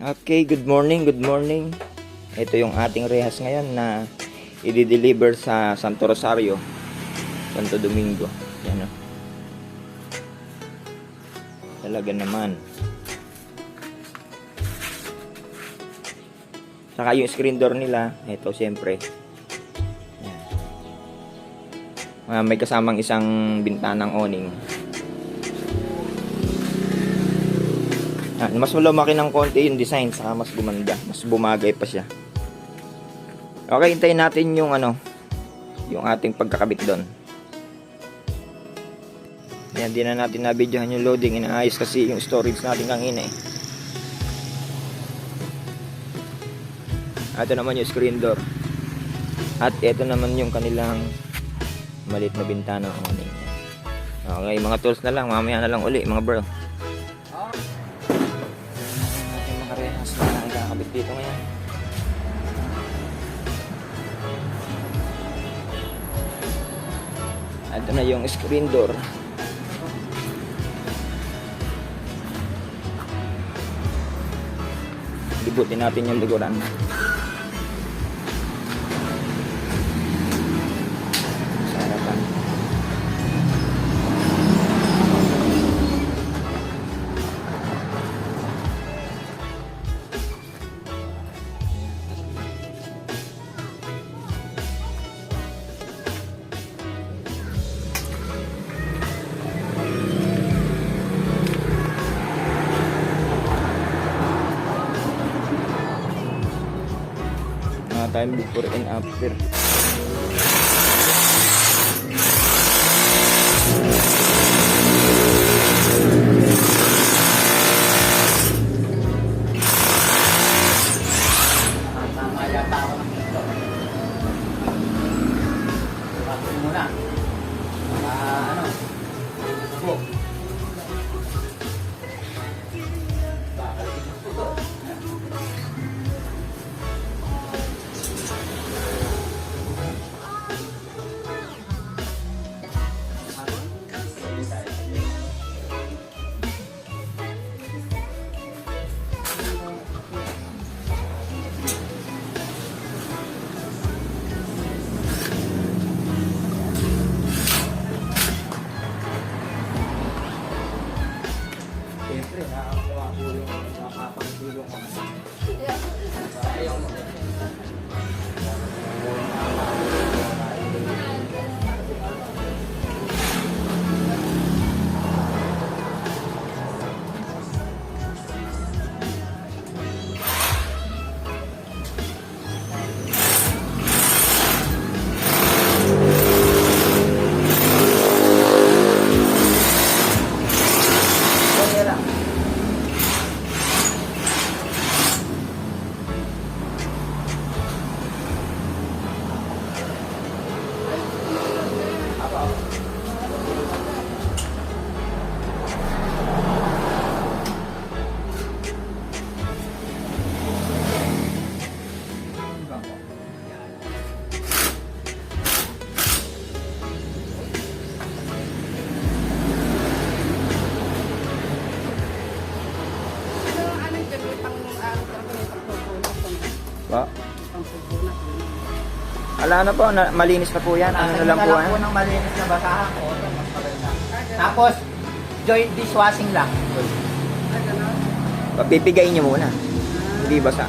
Okay, good morning, good morning. Ito yung ating rehas ngayon na i-deliver sa Santo Rosario, Santo Domingo. Yan o. Talaga naman. Saka yung screen door nila, ito siyempre. Yan. May kasamang isang bintanang awning. Mas lumaki ng konti yung design, saka mas gumanda, mas bumagay pa siya. Okay, hintayin natin yung yung ating pagkakabit doon. Yan, di na natin na-videohan yung loading, inaayos kasi yung storage natin kanina eh. Ito naman yung screen door. At ito naman yung kanilang maliit na bintana. Okay, mga tools na lang, mamaya na lang uli mga bro. Rehas na ikakabit dito ngayon. Ito na yung screen door. Libutin natin yung likuran. Sa harapan. Time before and after. Tama yata ako ng ito. Bakit muna? Go. Siyempre, nakakapagtulong ako. Ba? Ala na po, malinis na po yan. Ano na lang po po ng malinis na basahan ko. Tapos, joint dishwashing lang. Papipigayin nyo muna. Hindi basa.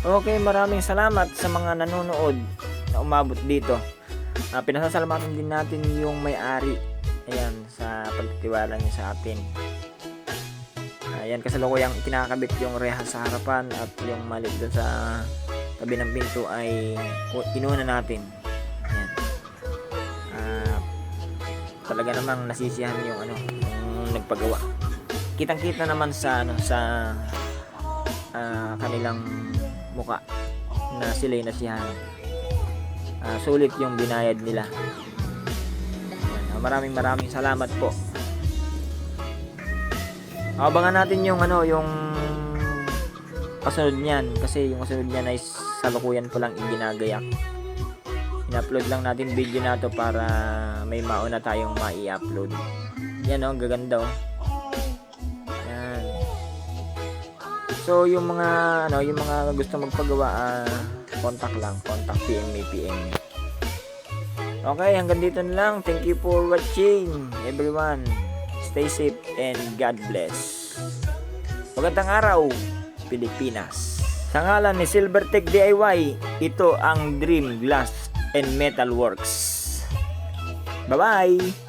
Okay, maraming salamat sa mga nanonood na umabot dito. Pinasasalamatan din natin yung may-ari. Ayan, sa pagtitiwala niya sa atin. Ayan, kasalukuyang kinakabit yung rehas sa harapan at yung maliit doon sa tabi ng pinto ay inuna natin. Ayan. Talaga namang nasisiyahan yung yung nagpagawa. Kitang-kita naman sa kanilang muka na sila'y nasiyahan. Sulit yung binayad nila. Maraming salamat po. Abangan natin yung yung kasunod niyan, kasi yung kasunod niyan ay salukuyan ko lang ginagayak. In-upload lang natin video na to para may mauna tayong mai-upload. Yan ang gaganda Yan. So yung mga yung mga gusto magpagawa, contact PM me. Okay, hanggang dito na lang. Thank you for watching, everyone. Stay safe and God bless. Magandang araw, Pilipinas. Sa ngalan ni Silvertech DIY, ito ang Dream Glass and Metal Works. Bye-bye!